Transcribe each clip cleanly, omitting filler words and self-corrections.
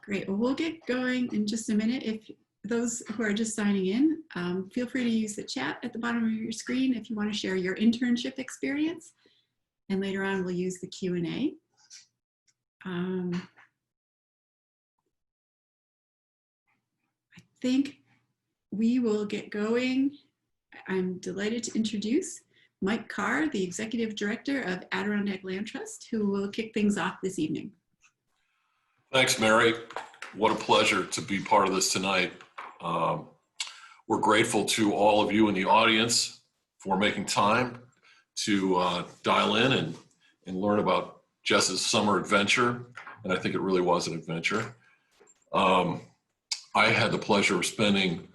Great. Well, we'll get going in just a minute. If those who are just signing in, feel free to use the chat at the bottom of your screen if you want to share your internship experience. And later on, we'll use the Q&A. I think we will get going. I'm delighted to introduce Mike Carr, the Executive Director of Adirondack Land Trust, who will kick things off this evening. Thanks, Mary. What a pleasure to be part of this tonight. We're grateful to all of you in the audience for making time to dial in and learn about Jess's summer adventure. And I think it really was an adventure. I had the pleasure of spending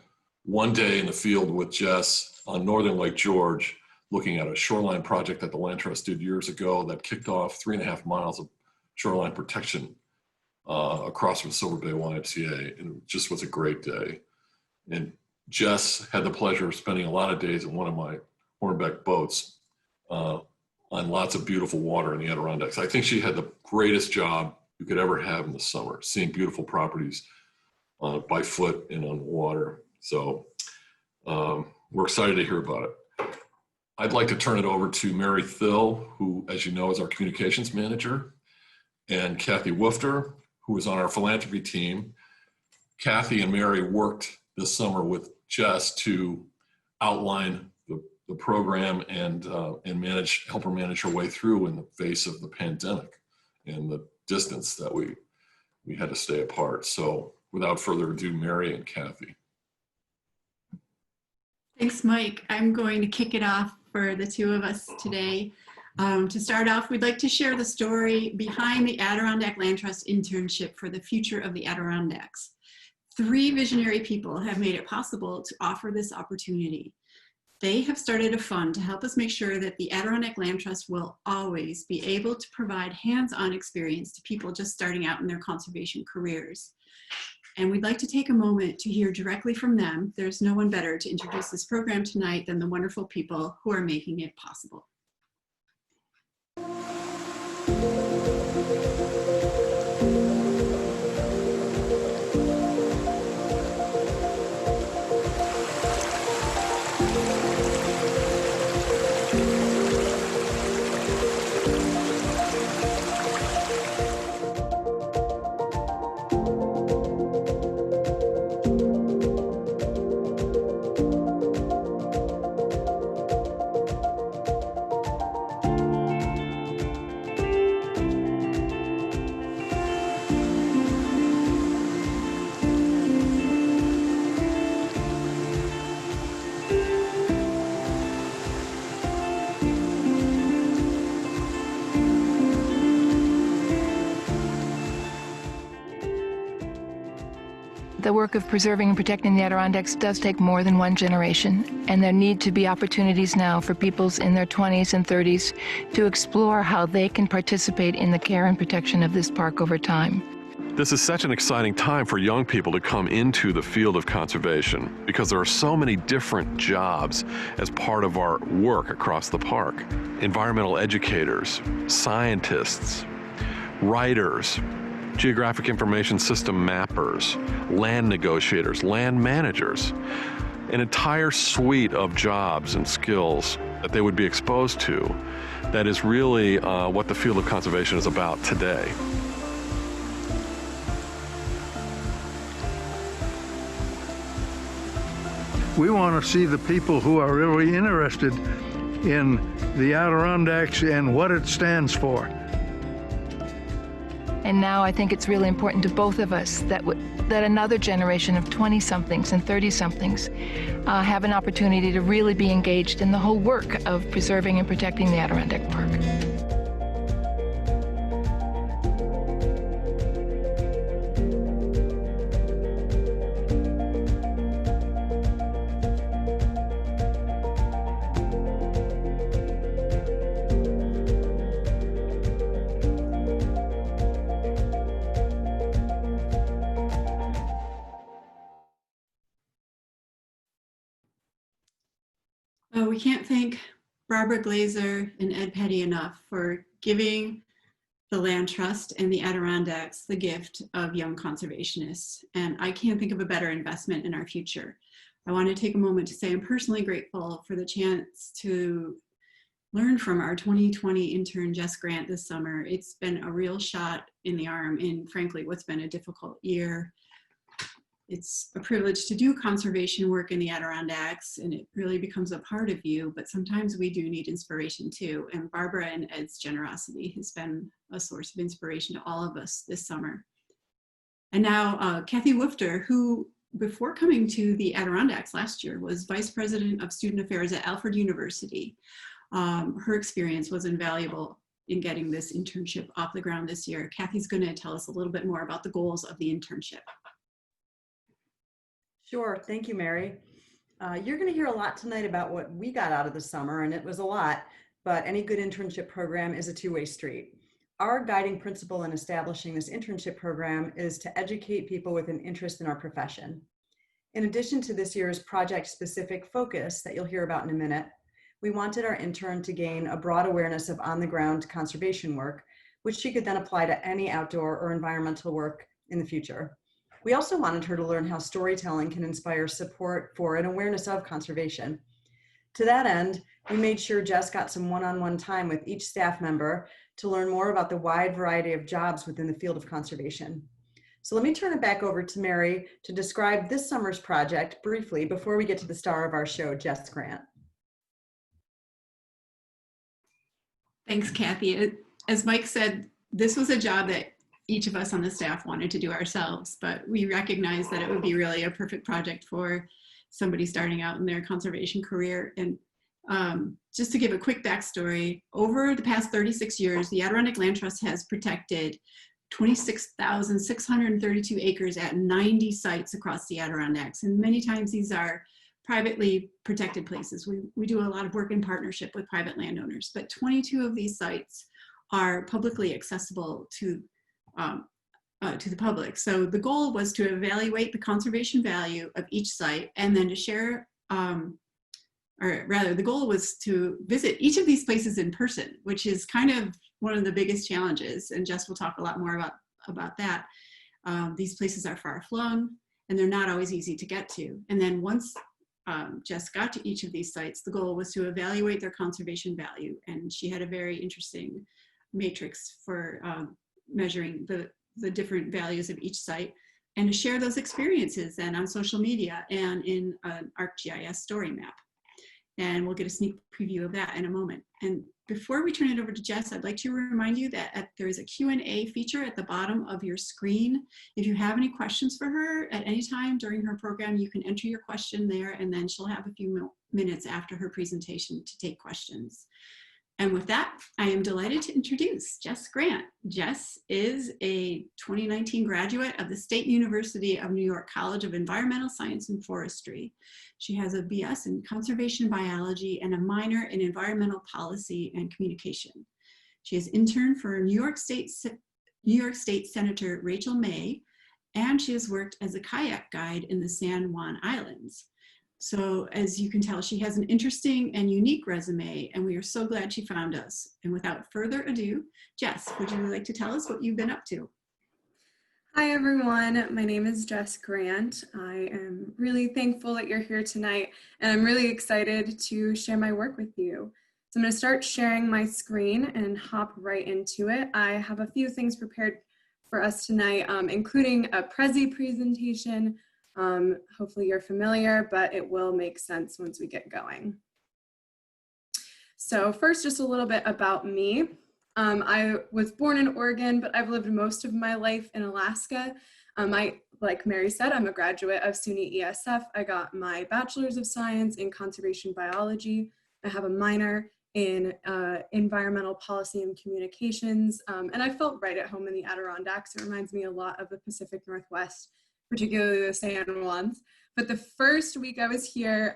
one day in the field with Jess on northern Lake George, looking at a shoreline project that the Land Trust did years ago that kicked off 3.5 miles of shoreline protection across from Silver Bay YMCA, and it just was a great day. And Jess had the pleasure of spending a lot of days in one of my Hornbeck boats on lots of beautiful water in the Adirondacks. I think she had the greatest job you could ever have in the summer, seeing beautiful properties by foot and on water. So we're excited to hear about it. I'd like to turn it over to Mary Thill, who, as you know, is our communications manager, and Kathy Woofter, who is on our philanthropy team. Kathy and Mary worked this summer with Jess to outline the program and help her manage her way through in the face of the pandemic and the distance that we had to stay apart. So without further ado, Mary and Kathy. Thanks, Mike. I'm going to kick it off for the two of us today. To start off, we'd like to share the story behind the Adirondack Land Trust internship for the future of the Adirondacks. 3 visionary people have made it possible to offer this opportunity. They have started a fund to help us make sure that the Adirondack Land Trust will always be able to provide hands-on experience to people just starting out in their conservation careers. And we'd like to take a moment to hear directly from them. There's no one better to introduce this program tonight than the wonderful people who are making it possible. The work of preserving and protecting the Adirondacks does take more than one generation, and there need to be opportunities now for peoples in their 20s and 30s to explore how they can participate in the care and protection of this park over time. This is such an exciting time for young people to come into the field of conservation because there are so many different jobs as part of our work across the park. Environmental educators, scientists, writers, geographic information system mappers, land negotiators, land managers, an entire suite of jobs and skills that they would be exposed to. That is really what the field of conservation is about today. We want to see the people who are really interested in the Adirondacks and what it stands for. And now I think it's really important to both of us that another generation of 20-somethings and 30-somethings have an opportunity to really be engaged in the whole work of preserving and protecting the Adirondack Park. We can't thank Barbara Glazer and Ed Petty enough for giving the Land Trust and the Adirondacks the gift of young conservationists. And I can't think of a better investment in our future. I want to take a moment to say I'm personally grateful for the chance to learn from our 2020 intern, Jess Grant, this summer. It's been a real shot in the arm in, frankly, what's been a difficult year. It's a privilege to do conservation work in the Adirondacks, and it really becomes a part of you, but sometimes we do need inspiration too. And Barbara and Ed's generosity has been a source of inspiration to all of us this summer. And now Kathy Woofter, who before coming to the Adirondacks last year was Vice President of Student Affairs at Alfred University. Her experience was invaluable in getting this internship off the ground this year. Kathy's going to tell us a little bit more about the goals of the internship. Sure. Thank you, Mary. You're going to hear a lot tonight about what we got out of the summer, and it was a lot, but any good internship program is a two-way street. Our guiding principle in establishing this internship program is to educate people with an interest in our profession. In addition to this year's project-specific focus that you'll hear about in a minute, we wanted our intern to gain a broad awareness of on-the-ground conservation work, which she could then apply to any outdoor or environmental work in the future. We also wanted her to learn how storytelling can inspire support for and awareness of conservation. To that end, we made sure Jess got some one-on-one time with each staff member to learn more about the wide variety of jobs within the field of conservation. So let me turn it back over to Mary to describe this summer's project briefly before we get to the star of our show, Jess Grant. Thanks, Kathy. As Mike said, this was a job that each of us on the staff wanted to do ourselves, but we recognized that it would be really a perfect project for somebody starting out in their conservation career. And just to give a quick backstory, over the past 36 years, the Adirondack Land Trust has protected 26,632 acres at 90 sites across the Adirondacks. And many times these are privately protected places. We do a lot of work in partnership with private landowners, but 22 of these sites are publicly accessible to the public. So the goal was to evaluate the conservation value of each site and then to share, or rather the goal was to visit each of these places in person, which is kind of one of the biggest challenges. And Jess will talk a lot more about that. These places are far flung and they're not always easy to get to. And then once Jess got to each of these sites, the goal was to evaluate their conservation value. And she had a very interesting matrix for measuring the different values of each site and to share those experiences then on social media and in an ArcGIS story map. And we'll get a sneak preview of that in a moment. And before we turn it over to Jess, I'd like to remind you that there is a Q&A feature at the bottom of your screen. If you have any questions for her at any time during her program, you can enter your question there, and then she'll have a few minutes after her presentation to take questions. And with that, I am delighted to introduce Jess Grant. Jess is a 2019 graduate of the State University of New York College of Environmental Science and Forestry. She has a BS in conservation biology and a minor in environmental policy and communication. She has interned for New York State Senator Rachel May, and she has worked as a kayak guide in the San Juan Islands. So as you can tell, she has an interesting and unique resume, and we are so glad she found us. And without further ado, Jess, would you like to tell us what you've been up to? Hi everyone, my name is Jess Grant. I am really thankful that you're here tonight, and I'm really excited to share my work with you. So I'm going to start sharing my screen and hop right into it. I have a few things prepared for us tonight, including a Prezi presentation. Hopefully you're familiar, but it will make sense once we get going. So first, just a little bit about me. I was born in Oregon, but I've lived most of my life in Alaska. Like Mary said, I'm a graduate of SUNY ESF. I got my bachelor's of science in conservation biology. I have a minor in environmental policy and communications. And I felt right at home in the Adirondacks. It reminds me a lot of the Pacific Northwest, particularly the San Juans. But the first week I was here,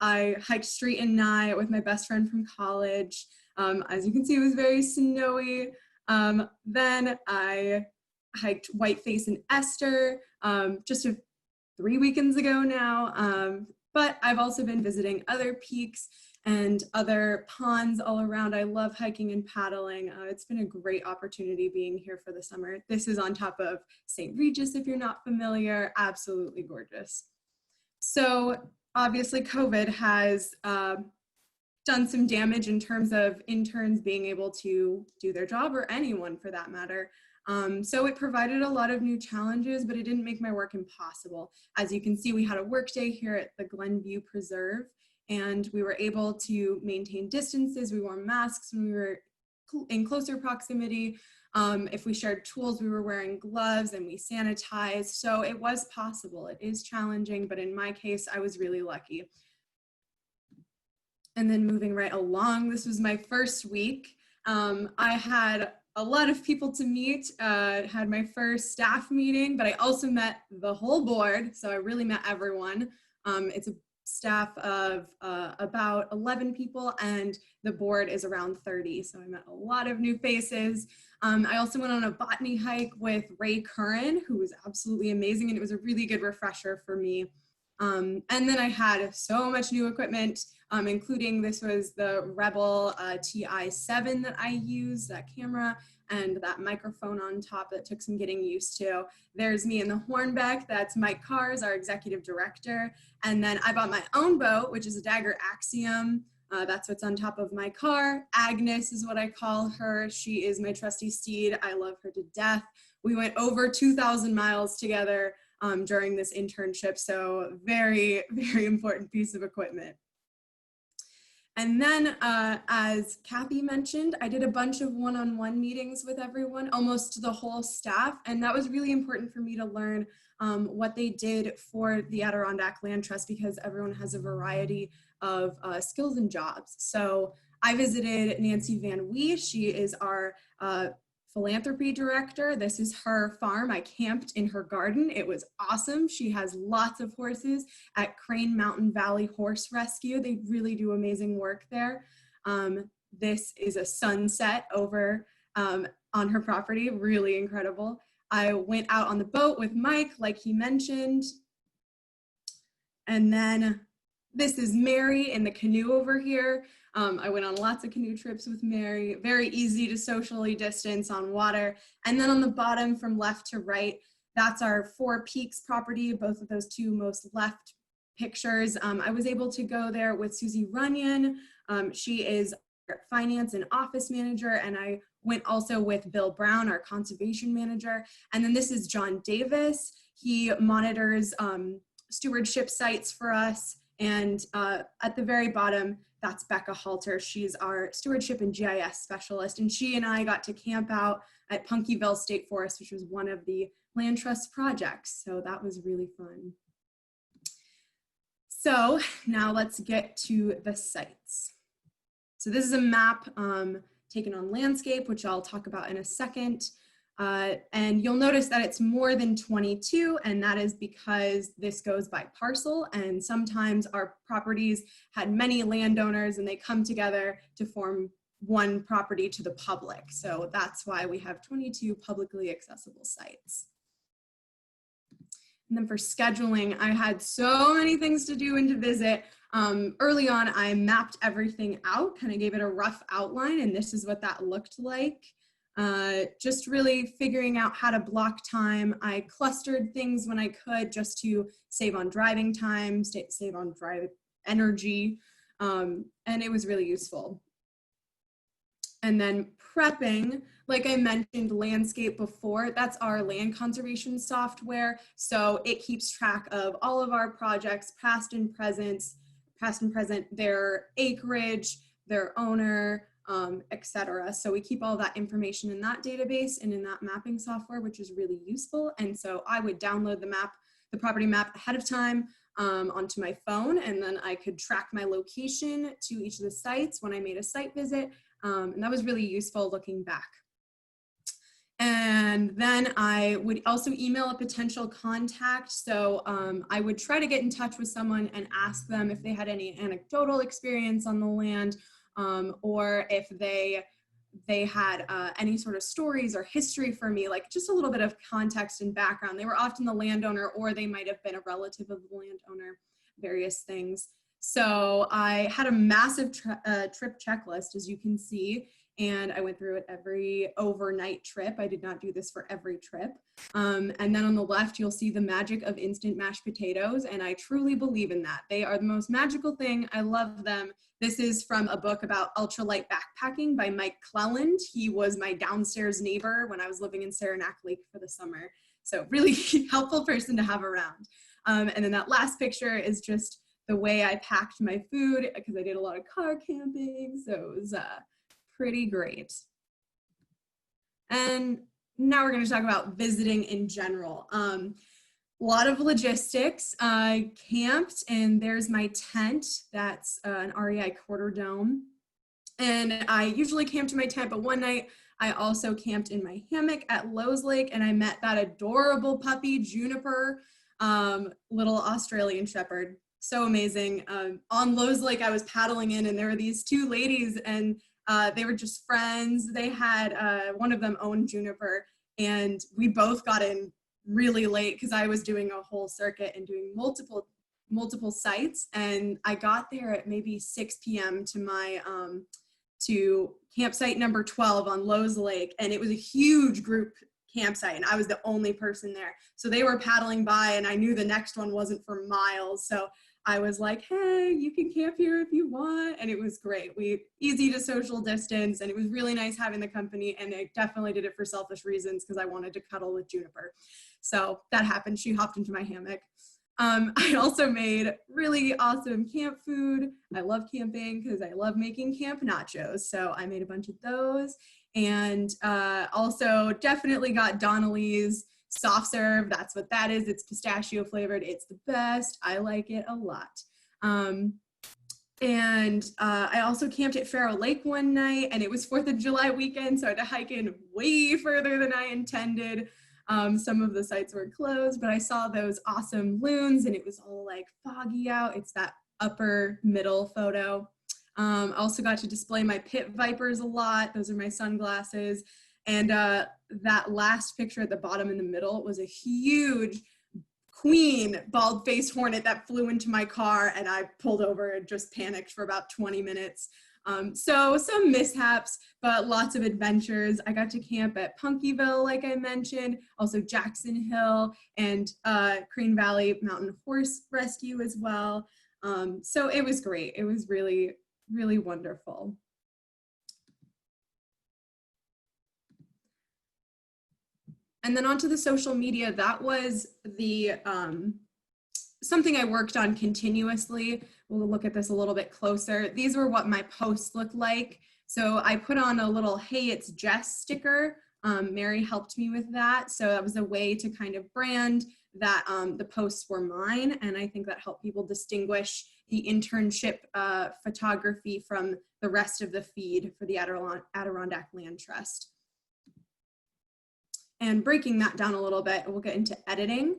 I hiked Street and Nye with my best friend from college. As you can see, it was very snowy. Then I hiked Whiteface and Esther just 3 weekends ago now. But I've also been visiting other peaks and other ponds all around. I love hiking and paddling. It's been a great opportunity being here for the summer. This is on top of St. Regis, if you're not familiar. Absolutely gorgeous. So obviously COVID has done some damage in terms of interns being able to do their job, or anyone for that matter. So it provided a lot of new challenges, but it didn't make my work impossible. As you can see, we had a work day here at the Glenview Preserve, and we were able to maintain distances. We wore masks when we were in closer proximity. If we shared tools, we were wearing gloves and we sanitized. So it was possible. It is challenging, but in my case, I was really lucky. And then moving right along, this was my first week. I had a lot of people to meet, had my first staff meeting, but I also met the whole board. So I really met everyone. It's a staff of about 11 people, and the board is around 30. So I met a lot of new faces. I also went on a botany hike with Ray Curran, who was absolutely amazing, and it was a really good refresher for me. And then I had so much new equipment, including this was the Rebel TI-7 that I used, that camera, and that microphone on top that took some getting used to. There's me in the Hornbeck, that's Mike Cars, our executive director. And then I bought my own boat, which is a Dagger Axiom. That's what's on top of my car. Agnes is what I call her. She is my trusty steed. I love her to death. We went over 2,000 miles together during this internship. So very, very important piece of equipment. And then as Kathy mentioned, I did a bunch of one-on-one meetings with everyone, almost the whole staff. And that was really important for me to learn what they did for the Adirondack Land Trust, because everyone has a variety of skills and jobs. So I visited Nancy Van Wee. She is our philanthropy director. This is her farm. I camped in her garden. It was awesome. She has lots of horses at Crane Mountain Valley Horse Rescue. They really do amazing work there. This is a sunset over on her property, really incredible. I went out on the boat with Mike, like he mentioned. And then this is Mary in the canoe over here. I went on lots of canoe trips with Mary, very easy to socially distance on water. And then on the bottom from left to right, that's our Four Peaks property, both of those two most left pictures. I was able to go there with Susie Runyon. She is our finance and office manager, and I went also with Bill Brown, our conservation manager. And then this is John Davis. He monitors stewardship sites for us. And at the very bottom, that's Becca Halter. She's our stewardship and GIS specialist. And she and I got to camp out at Punkyville State Forest, which was one of the land trust projects. So that was really fun. So now let's get to the sites. So this is a map taken on landscape, which I'll talk about in a second. And you'll notice that it's more than 22, and that is because this goes by parcel, and sometimes our properties had many landowners and they come together to form one property to the public. So that's why we have 22 publicly accessible sites. And then for scheduling, I had so many things to do and to visit. Early on, I mapped everything out, kind of gave it a rough outline, and this is what that looked like. Just really figuring out how to block time. I clustered things when I could just to save on driving time, save on drive energy, and it was really useful. And then prepping, like I mentioned, landscape before, that's our land conservation software. So it keeps track of all of our projects, past and present, their acreage, their owner, etc. So we keep all that information in that database and in that mapping software, which is really useful. And so I would download the map, the property map ahead of time onto my phone, and then I could track my location to each of the sites when I made a site visit. And that was really useful looking back. And then I would also email a potential contact. So I would try to get in touch with someone and ask them if they had any anecdotal experience on the land, or if they had any sort of stories or history for me, like just a little bit of context and background. They were often the landowner, or they might have been a relative of the landowner, various things. So I had a massive trip checklist, as you can see, and I went through it every overnight trip. I did not do this for every trip. And then on the left, you'll see the magic of instant mashed potatoes, and I truly believe in that. They are the most magical thing. I love them. This is from a book about ultralight backpacking by Mike Cleland. He was my downstairs neighbor when I was living in Saranac Lake for the summer. So really helpful person to have around. And then that last picture is just the way I packed my food, because I did a lot of car camping. So it was pretty great. And now we're going to talk about visiting in general. A lot of logistics. I camped, and there's my tent. That's an REI quarter dome. And I usually camp in my tent, but one night I also camped in my hammock at Lowe's Lake, and I met that adorable puppy, Juniper, little Australian Shepherd. So amazing. On Lowe's Lake, I was paddling in, and there were these two ladies, and they were just friends. They had, one of them owned Juniper, and we both got in really late because I was doing a whole circuit and doing multiple sites. And I got there at maybe 6 p.m. to my, to campsite number 12 on Lowe's Lake. And it was a huge group campsite, and I was the only person there. So they were paddling by, and I knew the next one wasn't for miles. So I was like, hey, you can camp here if you want. And it was great. Easy to social distance, and it was really nice having the company. And I definitely did it for selfish reasons because I wanted to cuddle with Juniper. So that happened. She hopped into my hammock. I also made really awesome camp food. I love camping because I love making camp nachos. So I made a bunch of those, and also definitely got Donnelly's soft serve. That's what that is. It's pistachio flavored. It's the best. I like it a lot. And I also camped at Faro Lake one night, and it was 4th of July weekend, so I had to hike in way further than I intended. Some of the sites were closed, but I saw those awesome loons, and it was all like foggy out. It's that upper middle photo. I also got to display my pit vipers a lot. Those are my sunglasses. And that last picture at the bottom in the middle was a huge queen bald-faced hornet that flew into my car, and I pulled over and just panicked for about 20 minutes. So some mishaps, but lots of adventures. I got to camp at Punkyville, like I mentioned, also Jackson Hill and Crane Valley Mountain Horse Rescue as well. So it was great. It was really, really wonderful. And then onto the social media, that was the something I worked on continuously. We'll look at this a little bit closer. These were what my posts looked like. So I put on a little, hey, it's Jess sticker. Mary helped me with that. So that was a way to kind of brand that the posts were mine. And I think that helped people distinguish the internship photography from the rest of the feed for the Adirondack Land Trust. And breaking that down a little bit, we'll get into editing.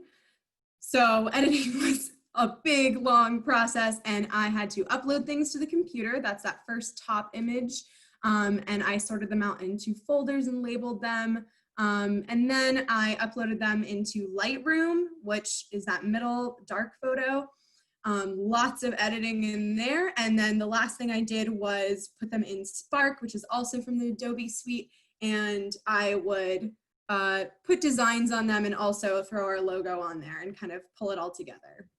So editing was a big, long process, and I had to upload things to the computer. That's that first top image. And I sorted them out into folders and labeled them. And then I uploaded them into Lightroom, which is that middle dark photo. Lots of editing in there. And then the last thing I did was put them in Spark, which is also from the Adobe suite. And I would put designs on them and also throw our logo on there and kind of pull it all together.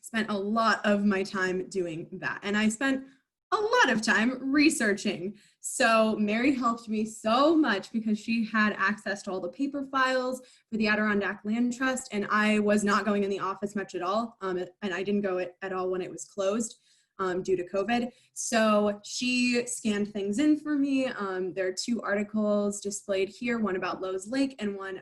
Spent a lot of my time doing that. And I spent a lot of time researching. So Mary helped me so much because she had access to all the paper files for the Adirondack Land Trust, and I was not going in the office much at all. And I didn't go at all when it was closed due to COVID. So she scanned things in for me. There are 2 articles displayed here, one about Lowe's Lake and one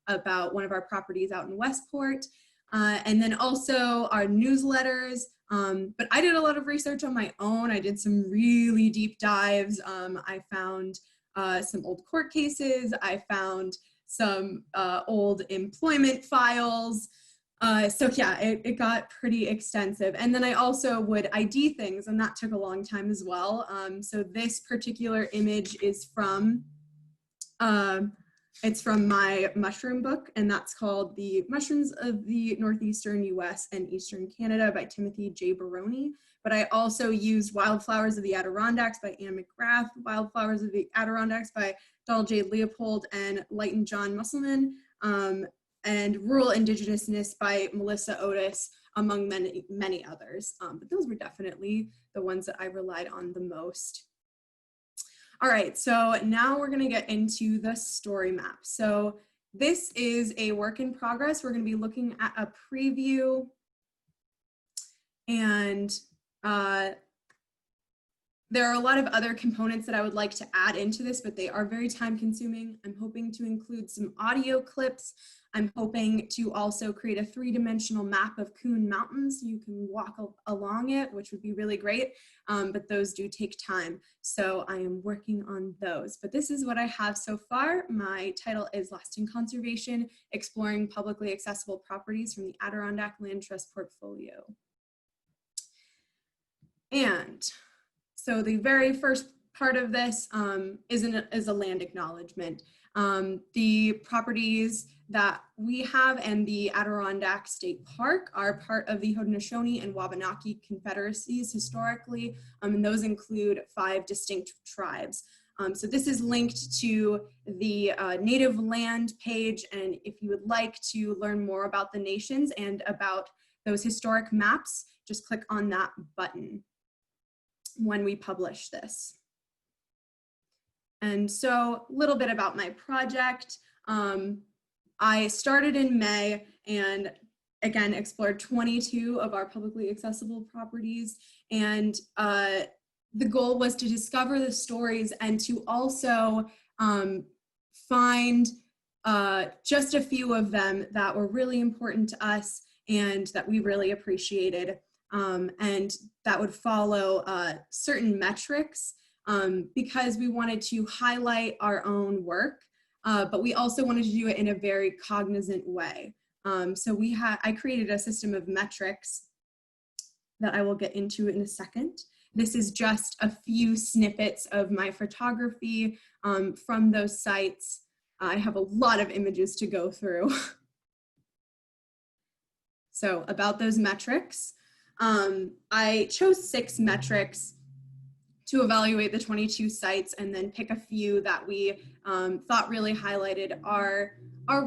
about one of our properties out in Westport. And then also our newsletters. But I did a lot of research on my own. I did some really deep dives. I found some old court cases. I found some old employment files. So yeah, it got pretty extensive. And then I also would ID things, and that took a long time as well. So this particular image is from It's from my mushroom book, and that's called The Mushrooms of the Northeastern US and Eastern Canada by Timothy J. Baroni. But I also used Wildflowers of the Adirondacks by Anne McGrath, Wildflowers of the Adirondacks by Donald J. Leopold and Lighton John Musselman, and Rural Indigenousness by Melissa Otis, among many, many others. But those were definitely the ones that I relied on the most. All right, so now we're gonna get into the story map. So this is a work in progress. We're gonna be looking at a preview, and there are a lot of other components that I would like to add into this, but they are very time consuming. I'm hoping to include some audio clips. I'm hoping to also create a 3-dimensional map of Coon Mountains. You can walk along it, which would be really great, but those do take time. So I am working on those, but this is what I have so far. My title is Lasting Conservation, Exploring Publicly Accessible Properties from the Adirondack Land Trust Portfolio. And so the very first part of this is a land acknowledgement. The properties that we have and the Adirondack State Park are part of the Haudenosaunee and Wabanaki Confederacies historically, and those include 5 distinct tribes. So this is linked to the native land page, and if you would like to learn more about the nations and about those historic maps, just click on that button when we publish this. And so a little bit about my project. I started in May and again explored 22 of our publicly accessible properties, and the goal was to discover the stories and to also find just a few of them that were really important to us and that we really appreciated, and that would follow certain metrics because we wanted to highlight our own work, but we also wanted to do it in a very cognizant way. So I created a system of metrics that I will get into in a second. This is just a few snippets of my photography from those sites. I have a lot of images to go through. So about those metrics, I chose 6 metrics to evaluate the 22 sites and then pick a few that we thought really highlighted our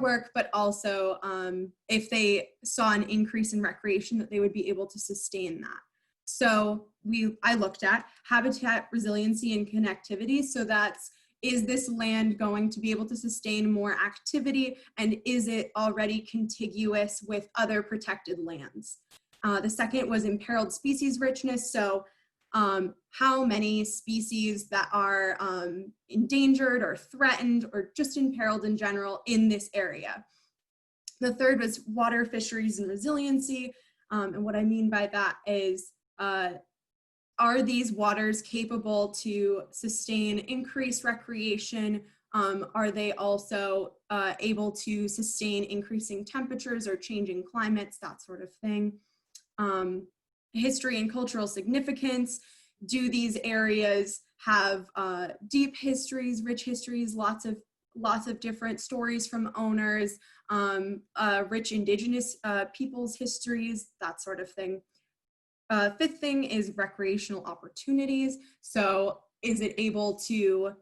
work, but also if they saw an increase in recreation, that they would be able to sustain that. So I looked at habitat resiliency and connectivity. So is this land going to be able to sustain more activity, and is it already contiguous with other protected lands? The second was imperiled species richness. So how many species that are endangered or threatened or just imperiled in general in this area. The third was water, fisheries, and resiliency. And what I mean by that is, are these waters capable to sustain increased recreation? Are they also able to sustain increasing temperatures or changing climates, that sort of thing? History and cultural significance. Do these areas have deep histories, rich histories, lots of different stories from owners, rich indigenous people's histories, that sort of thing. Fifth thing is recreational opportunities. So is it able to,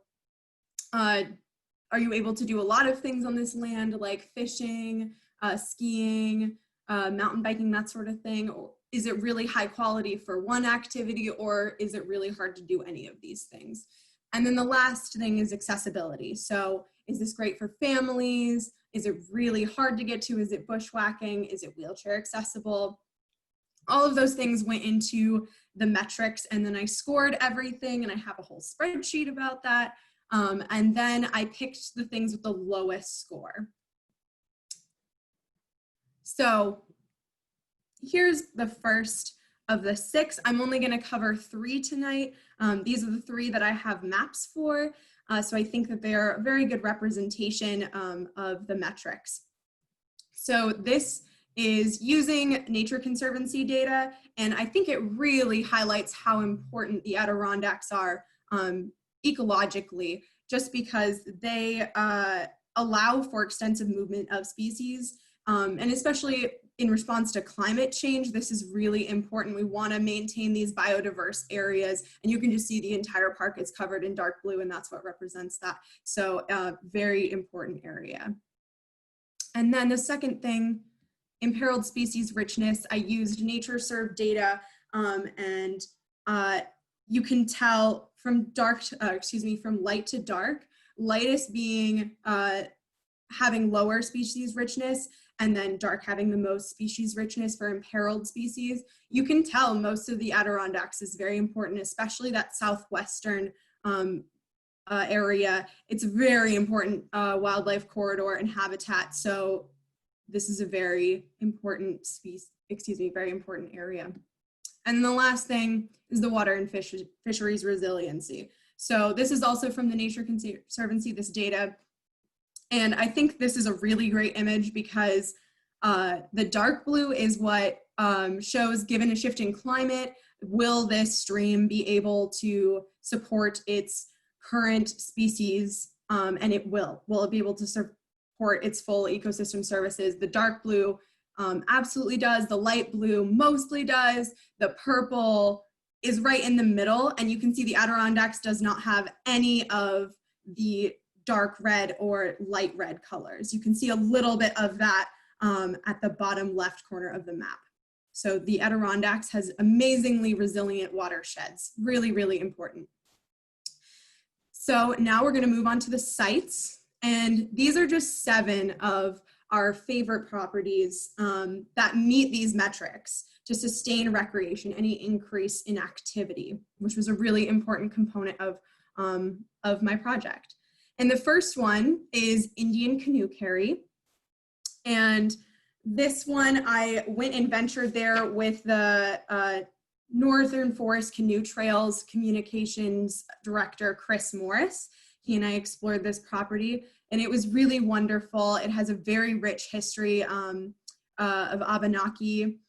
are you able to do a lot of things on this land, like fishing, skiing, mountain biking, that sort of thing? Or is it really high quality for one activity, or is it really hard to do any of these things? And then the last thing is accessibility. So is this great for families? Is it really hard to get to? Is it bushwhacking? Is it wheelchair accessible? All of those things went into the metrics, and then I scored everything, and I have a whole spreadsheet about that. And then I picked the things with the lowest score. So here's the first of the 6. I'm only going to cover 3 tonight. These are the 3 that I have maps for. So I think that they are a very good representation of the metrics. So this is using Nature Conservancy data, and I think it really highlights how important the Adirondacks are ecologically, just because they allow for extensive movement of species, and especially in response to climate change, this is really important. We want to maintain these biodiverse areas, and you can just see the entire park is covered in dark blue, and that's what represents that. So very important area. And then the second thing, imperiled species richness. I used NatureServe data, and you can tell from from light to dark, lightest being having lower species richness, and then dark having the most species richness for imperiled species. You can tell most of the Adirondacks is very important, especially that southwestern area. It's a very important wildlife corridor and habitat. So this is a very important very important area. And the last thing is the water and fisheries resiliency. So this is also from the Nature Conservancy, this data. And I think this is a really great image because the dark blue is what shows, given a shift in climate, will this stream be able to support its current species, and it will. Will it be able to support its full ecosystem services? The dark blue absolutely does. The light blue mostly does. The purple is right in the middle, and you can see the Adirondacks does not have any of the dark red or light red colors. You can see a little bit of that at the bottom left corner of the map. So the Adirondacks has amazingly resilient watersheds. Really, really important. So now we're going to move on to the sites. And these are just 7 of our favorite properties that meet these metrics to sustain recreation, any increase in activity, which was a really important component of my project. And the first one is Indian Canoe Carry. And this one, I went and ventured there with the Northern Forest Canoe Trails Communications Director, Chris Morris. He and I explored this property, and it was really wonderful. It has a very rich history of Abenaki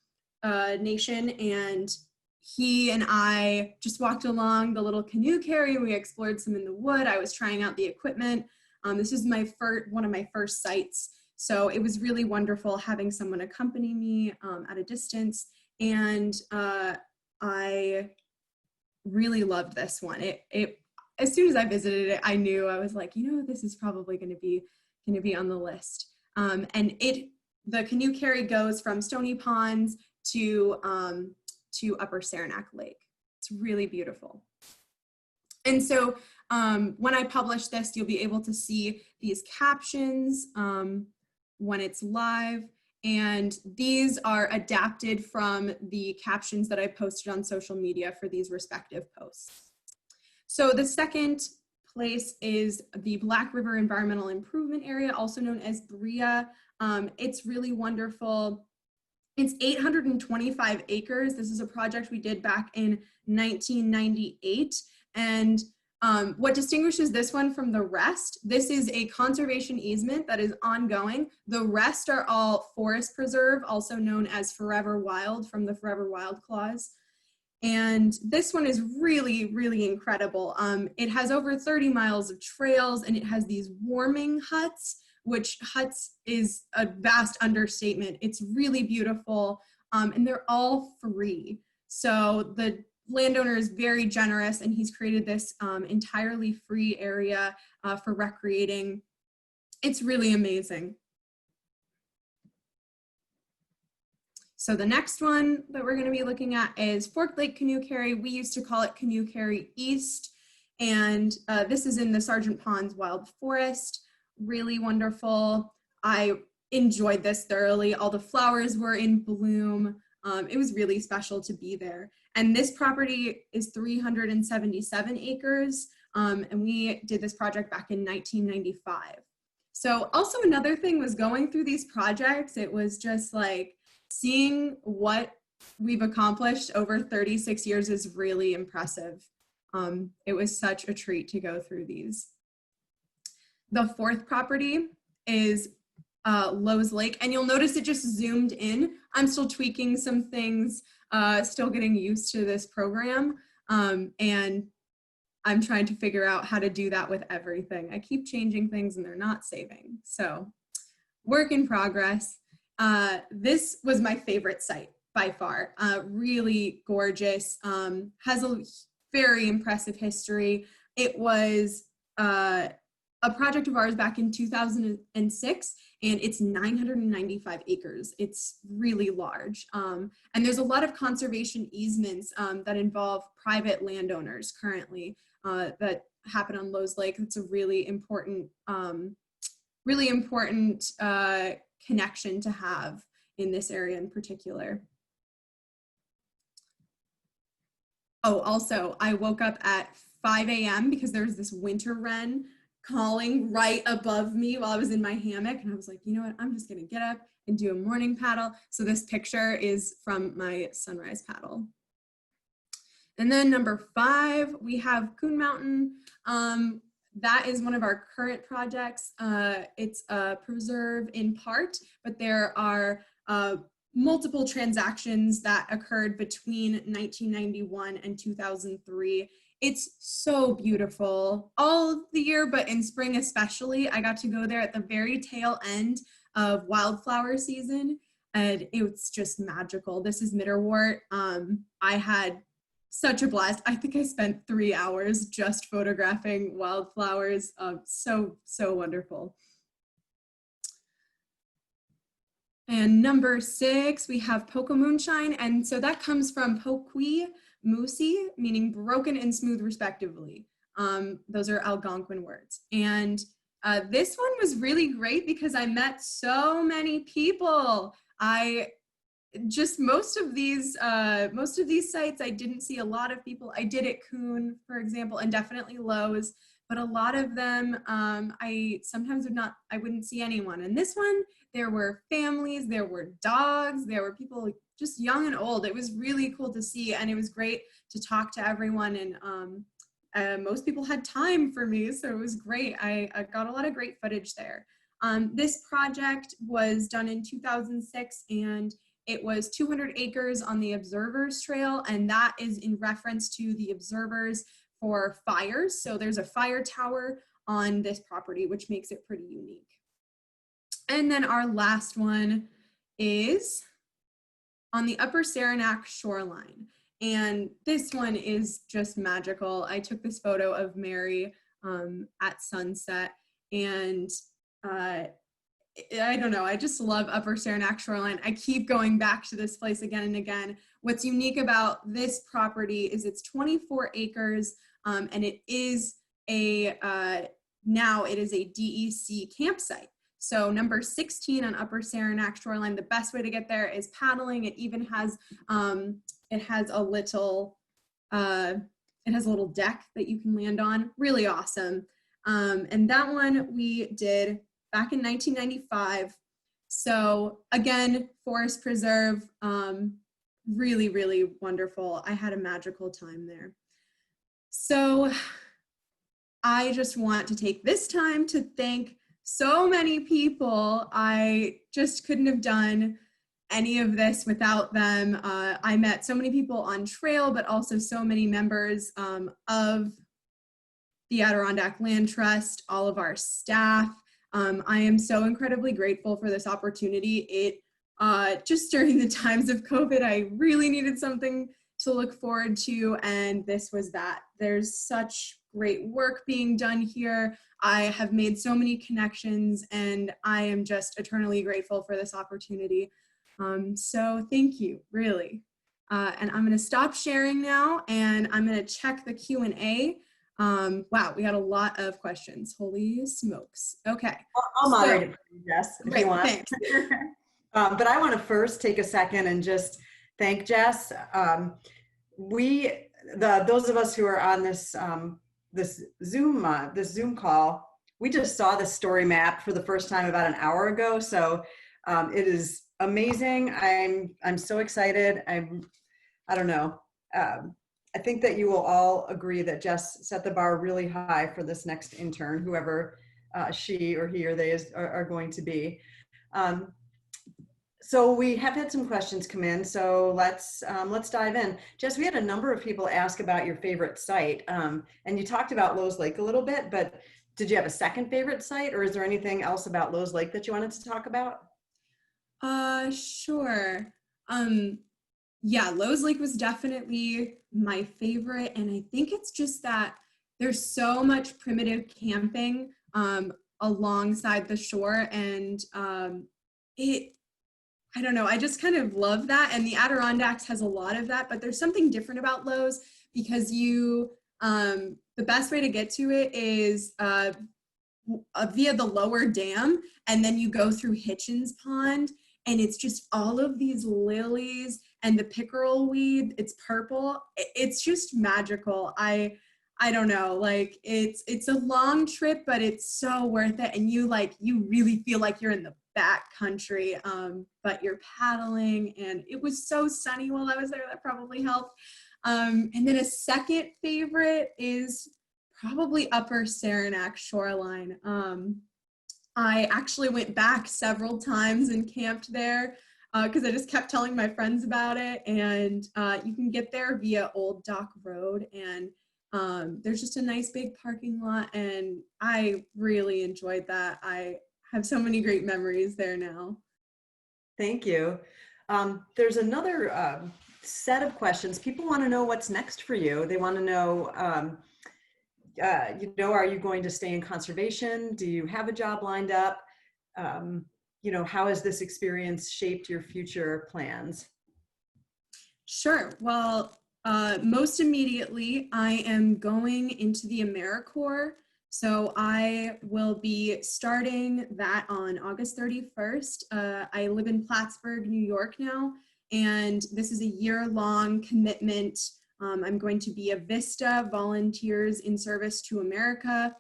Nation, and he and I just walked along the little canoe carry. We explored some in the wood. I was trying out the equipment. This is one of my first sites. So it was really wonderful having someone accompany me at a distance. And I really loved this one. As soon as I visited it, I knew, I was like, this is probably going to be on the list. And the canoe carry goes from Stony Ponds to Upper Saranac Lake. It's really beautiful. And so when I publish this, you'll be able to see these captions when it's live. And these are adapted from the captions that I posted on social media for these respective posts. So the second place is the Black River Environmental Improvement Area, also known as BRIA. It's really wonderful. It's 825 acres. This is a project we did back in 1998. And what distinguishes this one from the rest, this is a conservation easement that is ongoing. The rest are all forest preserve, also known as Forever Wild from the Forever Wild Clause. And this one is really, really incredible. It has over 30 miles of trails, and it has these warming huts, which huts is a vast understatement. It's really beautiful, and they're all free. So the landowner is very generous, and he's created this entirely free area for recreating. It's really amazing. So the next one that we're going to be looking at is Fork Lake Canoe Carry. We used to call it Canoe Carry East, and this is in the Sargent Ponds Wild Forest. Really wonderful. I enjoyed this thoroughly. All the flowers were in bloom. It was really special to be there. And this property is 377 acres, and we did this project back in 1995. So also another thing was going through these projects, it was just like seeing what we've accomplished over 36 years is really impressive. It was such a treat to go through these. The fourth property is Lowe's Lake, and you'll notice it just zoomed in. I'm still tweaking some things, still getting used to this program, and I'm trying to figure out how to do that with everything. I keep changing things and they're not saving. So work in progress. This was my favorite site by far. Really gorgeous, has a very impressive history. It was a project of ours back in 2006, and it's 995 acres. It's really large. And there's a lot of conservation easements that involve private landowners currently that happen on Lowe's Lake. It's a really important connection to have in this area in particular. Oh, also, I woke up at 5 a.m. because there was this winter wren calling right above me while I was in my hammock. And I was like, you know what, I'm just gonna get up and do a morning paddle. So this picture is from my sunrise paddle. And then number 5, we have Coon Mountain. That is one of our current projects. It's a preserve in part, but there are multiple transactions that occurred between 1991 and 2003. It's so beautiful all of the year, but in spring especially. I got to go there at the very tail end of wildflower season, and it's just magical. This is Mitterwort. I had such a blast. I think I spent 3 hours just photographing wildflowers. So wonderful. And number 6, we have Poco Moonshine. And so that comes from Pokui Musi, meaning broken and smooth respectively. Those are Algonquin words. And this one was really great because I met so many people. Most of these sites, I didn't see a lot of people. I did at Coon, for example, and definitely Lowe's, but a lot of them, I wouldn't see anyone. And this one, there were families, there were dogs, there were people just young and old. It was really cool to see, and it was great to talk to everyone. And most people had time for me, so it was great. I got a lot of great footage there. This project was done in 2006, and it was 200 acres on the Observers Trail, and that is in reference to the observers for fires. So there's a fire tower on this property, which makes it pretty unique. And then our last one is on the Upper Saranac shoreline. And this one is just magical. I took this photo of Mary at sunset, and I don't know, I just love Upper Saranac shoreline. I keep going back to this place again and again. What's unique about this property is it's 24 acres, and it is now it is a DEC campsite. So number 16 on Upper Saranac shoreline, the best way to get there is paddling. It even has a little deck that you can land on. Really awesome. And that one we did back in 1995. So again, forest preserve, really, really wonderful. I had a magical time there. So I just want to take this time to thank so many people. I just couldn't have done any of this without them. I met so many people on trail, but also so many members of the Adirondack Land Trust, all of our staff. I am so incredibly grateful for this opportunity. Just during the times of COVID, I really needed something to look forward to, and this was that. There's such great work being done here. I have made so many connections, and I am just eternally grateful for this opportunity. So thank you, really. And I'm gonna stop sharing now, and I'm gonna check the Q&A. Wow, we got a lot of questions. Holy smokes. Okay. I'll moderate it for you, Jess, if great, you want. thanks. But I want to first take a second and just thank Jess. Those of us who are on this this Zoom call, we just saw the story map for the first time about an hour ago. So it is amazing. I'm so excited. I don't know. I think that you will all agree that Jess set the bar really high for this next intern, whoever she or he or they are going to be. So we have had some questions come in, so let's dive in. Jess, we had a number of people ask about your favorite site, and you talked about Lowe's Lake a little bit, but did you have a second favorite site, or is there anything else about Lowe's Lake that you wanted to talk about? Sure. Yeah, Lowe's Lake was definitely my favorite, and I think it's just that there's so much primitive camping alongside the shore, and I don't know, I just kind of love that. And the Adirondacks has a lot of that, but there's something different about Lowe's because the best way to get to it is via the lower dam, and then you go through Hitchens Pond, and it's just all of these lilies and the pickerel weed. It's purple. It's just magical. I don't know, like it's a long trip, but it's so worth it. And you really feel like you're in the back country, but you're paddling, and it was so sunny while I was there. That probably helped. And then a second favorite is probably Upper Saranac shoreline. I actually went back several times and camped there because I just kept telling my friends about it. And you can get there via Old Dock Road, and there's just a nice big parking lot, and I really enjoyed that. I have so many great memories there now. Thank you. There's another set of questions. People want to know what's next for you. They want to know, are you going to stay in conservation? Do you have a job lined up? How has this experience shaped your future plans? Sure. Well, most immediately, I am going into the AmeriCorps. So I will be starting that on August 31st. I live in Plattsburgh, New York now, and this is a year-long commitment. I'm going to be a VISTA, Volunteers in Service to America,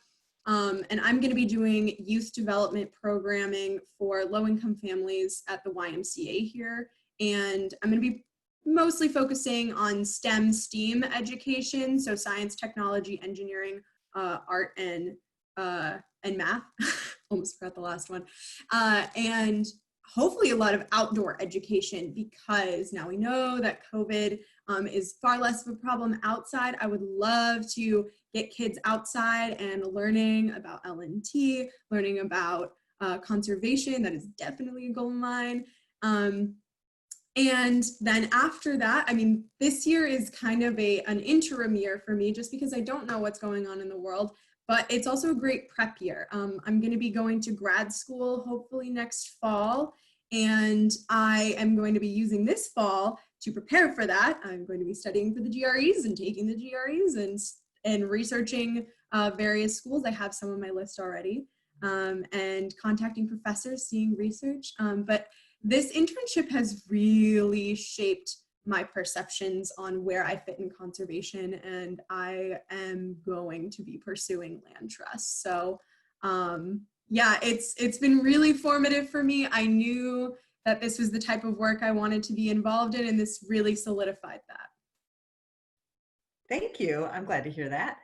and I'm going to be doing youth development programming for low-income families at the YMCA here, and I'm going to be mostly focusing on STEM education, so science, technology, engineering, art, and math. Almost forgot the last one. And hopefully a lot of outdoor education, because now we know that COVID is far less of a problem outside. I would love to get kids outside and learning about LNT, learning about conservation. That is definitely a goal of mine. And then after that, I mean, this year is kind of an interim year for me, just because I don't know what's going on in the world, but it's also a great prep year. I'm going to be going to grad school, hopefully next fall, and I am going to be using this fall to prepare for that. I'm going to be studying for the GREs and taking the GREs and researching various schools. I have some on my list already, and contacting professors, seeing research, but this internship has really shaped my perceptions on where I fit in conservation, and I am going to be pursuing land trusts. So yeah, it's been really formative for me. I knew that this was the type of work I wanted to be involved in, and this really solidified that. Thank you. I'm glad to hear that.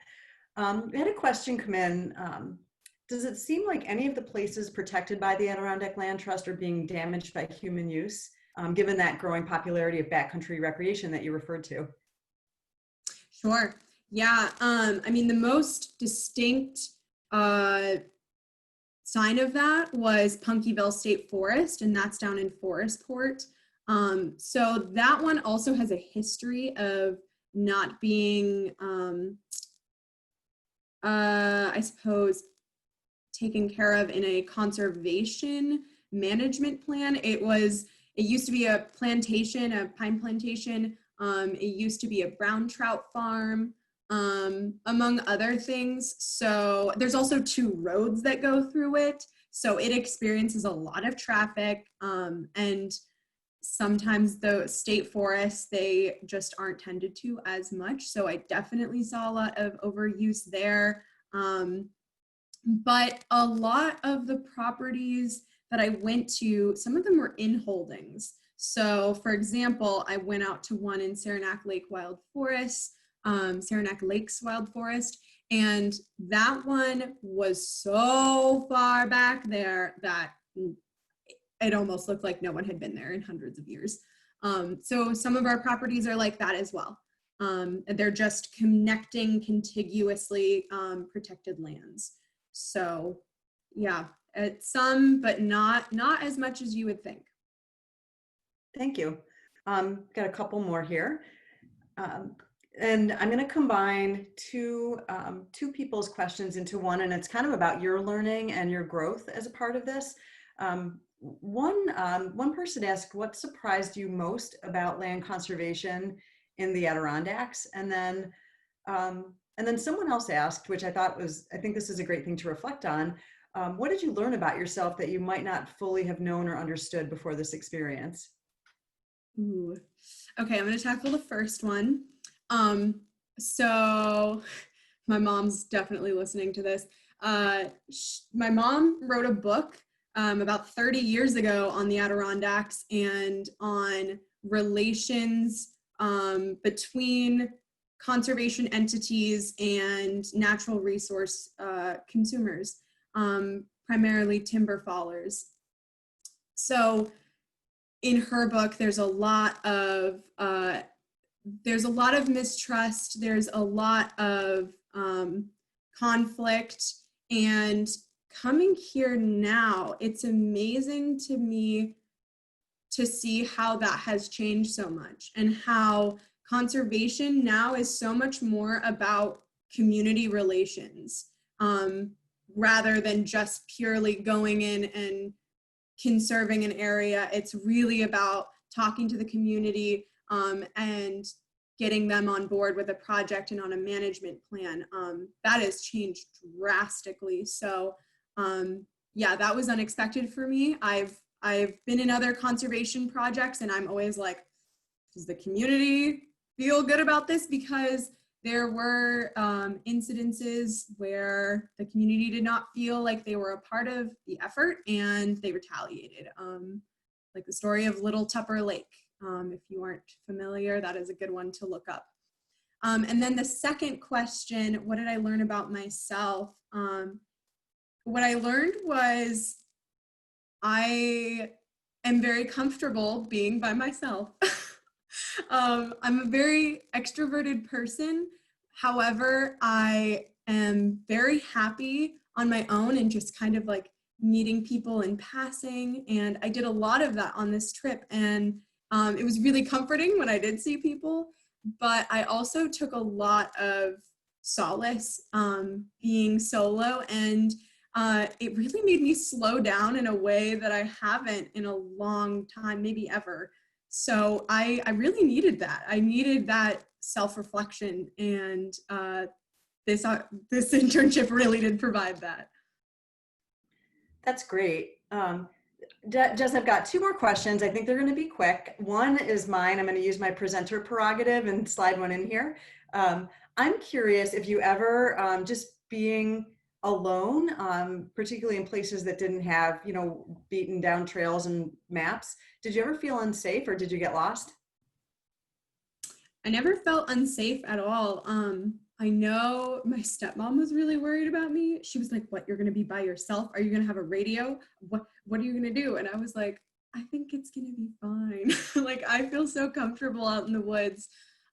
We had a question come in. Does it seem like any of the places protected by the Adirondack Land Trust are being damaged by human use, given that growing popularity of backcountry recreation that you referred to? Sure. Yeah. I mean, the most distinct sign of that was Punkyville State Forest, and that's down in Forestport. So that one also has a history of not being, I suppose, taken care of in a conservation management plan. It used to be a plantation, a pine plantation. It used to be a brown trout farm, among other things. So there's also 2 roads that go through it. So it experiences a lot of traffic, and sometimes the state forests, they just aren't tended to as much. So I definitely saw a lot of overuse there. But a lot of the properties that I went to, some of them were in holdings. So for example, I went out to one in Saranac Lake Wild Forest, Saranac Lakes Wild Forest, and that one was so far back there that it almost looked like no one had been there in hundreds of years. So some of our properties are like that as well. They're just connecting contiguously protected lands. So yeah, it's some, but not as much as you would think. Thank you. Got a couple more here. And I'm going to combine two people's questions into one, and it's kind of about your learning and your growth as a part of this. One person asked, what surprised you most about land conservation in the Adirondacks? And then someone else asked, which I think this is a great thing to reflect on. What did you learn about yourself that you might not fully have known or understood before this experience? Ooh. Okay, I'm going to tackle the first one. So my mom's definitely listening to this. My mom wrote a book about 30 years ago on the Adirondacks and on relations between conservation entities and natural resource consumers, primarily timber fallers. So in her book, there's a lot of mistrust. There's a lot of conflict. And coming here now, it's amazing to me to see how that has changed so much, and how conservation now is so much more about community relations rather than just purely going in and conserving an area. It's really about talking to the community and getting them on board with a project and on a management plan. That has changed drastically. So yeah, that was unexpected for me. I've been in other conservation projects, and I'm always like, does the community feel good about this? Because there were incidences where the community did not feel like they were a part of the effort, and they retaliated. Like the story of Little Tupper Lake. If you aren't familiar, that is a good one to look up. And then the second question, what did I learn about myself? What I learned was I am very comfortable being by myself. I'm a very extroverted person. However, I am very happy on my own and just kind of like meeting people in passing. And I did a lot of that on this trip. And it was really comforting when I did see people, but I also took a lot of solace being solo, and it really made me slow down in a way that I haven't in a long time, maybe ever. So I really needed that. I needed that self-reflection, and this internship really did provide that. That's great. Jess, I've got two more questions. I think they're going to be quick. One is mine. I'm going to use my presenter prerogative and slide one in here. I'm curious if you ever, just being alone, particularly in places that didn't have, beaten down trails and maps, did you ever feel unsafe, or did you get lost? I never felt unsafe at all. I know my stepmom was really worried about me. She was like, what, you're going to be by yourself? Are you going to have a radio? What are you going to do? And I was like, I think it's going to be fine. Like, I feel so comfortable out in the woods.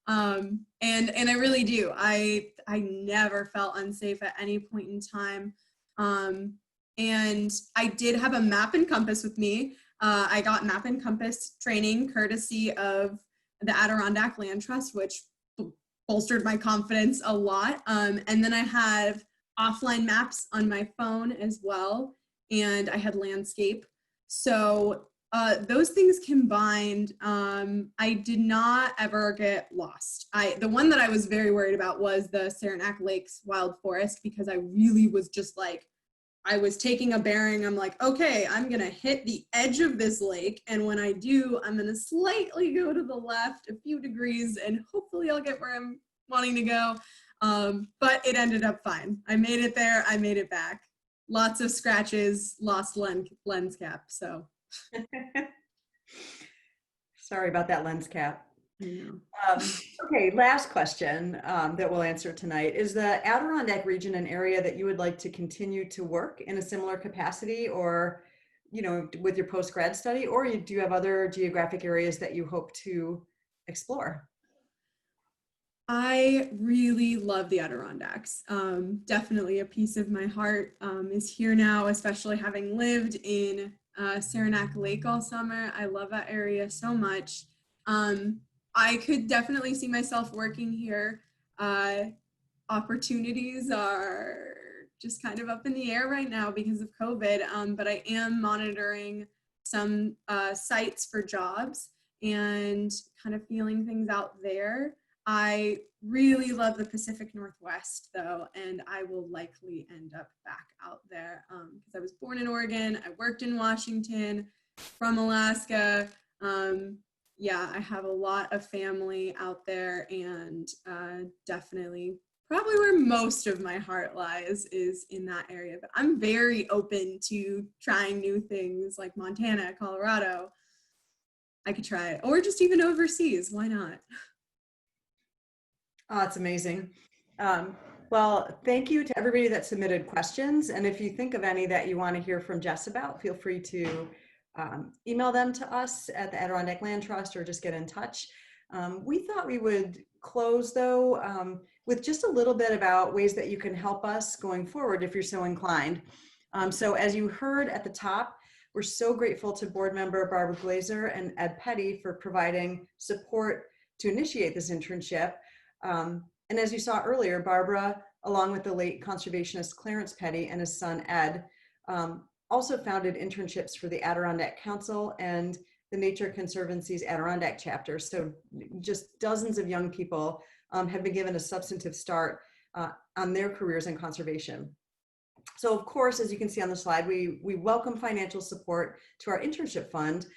And I really do. I never felt unsafe at any point in time. And I did have a map and compass with me. I got map and compass training courtesy of the Adirondack Land Trust, which bolstered my confidence a lot. And then I had offline maps on my phone as well. And I had landscape. So those things combined, I did not ever get lost. The one that I was very worried about was the Saranac Lakes Wild Forest, because I really was just like, I was taking a bearing. I'm like, okay, I'm going to hit the edge of this lake. And when I do, I'm going to slightly go to the left a few degrees, and hopefully I'll get where I'm wanting to go. But it ended up fine. I made it there. I made it back. Lots of scratches, lost lens cap. So. Sorry about that lens cap. Okay, last question that we'll answer tonight. Is the Adirondack region an area that you would like to continue to work in a similar capacity, or with your post-grad study, or do you have other geographic areas that you hope to explore? I really love the Adirondacks. Definitely a piece of my heart is here now, especially having lived in Saranac Lake all summer. I love that area so much. I could definitely see myself working here. Opportunities are just kind of up in the air right now because of COVID, but I am monitoring some sites for jobs and kind of feeling things out there. I really love the Pacific Northwest though, and I will likely end up back out there because I was born in Oregon, I worked in Washington, from Alaska. Yeah, I have a lot of family out there, and definitely probably where most of my heart lies is in that area. But I'm very open to trying new things like Montana, Colorado. I could try it, or just even overseas. Why not? Oh, that's amazing. Well, thank you to everybody that submitted questions. And if you think of any that you want to hear from Jess about, feel free to email them to us at the Adirondack Land Trust or just get in touch. We thought we would close though with just a little bit about ways that you can help us going forward if you're so inclined. So as you heard at the top, we're so grateful to board member Barbara Glazer and Ed Petty for providing support to initiate this internship. And as you saw earlier, Barbara, along with the late conservationist Clarence Petty and his son Ed, also founded internships for the Adirondack Council and the Nature Conservancy's Adirondack chapter. So just dozens of young people have been given a substantive start on their careers in conservation. So of course, as you can see on the slide, we welcome financial support to our internship fund,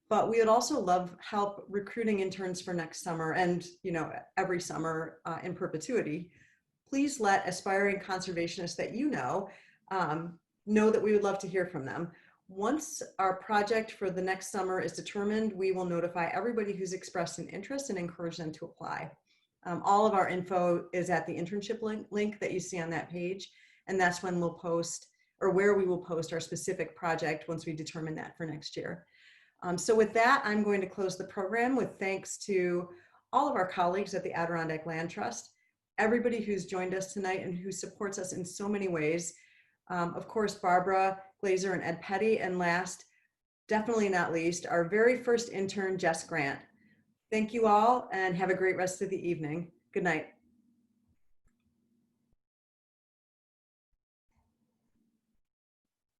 but we would also love help recruiting interns for next summer and every summer in perpetuity. Please let aspiring conservationists that know that we would love to hear from them. Once our project for the next summer is determined, we will notify everybody who's expressed an interest and encourage them to apply. All of our info is at the internship link that you see on that page, and that's when we'll post, or where we will post our specific project once we determine that for next year. So with that, I'm going to close the program with thanks to all of our colleagues at the Adirondack Land Trust, everybody who's joined us tonight and who supports us in so many ways. Of course, Barbara Glazer and Ed Petty, and last, definitely not least, our very first intern, Jess Grant. Thank you all and have a great rest of the evening. Good night.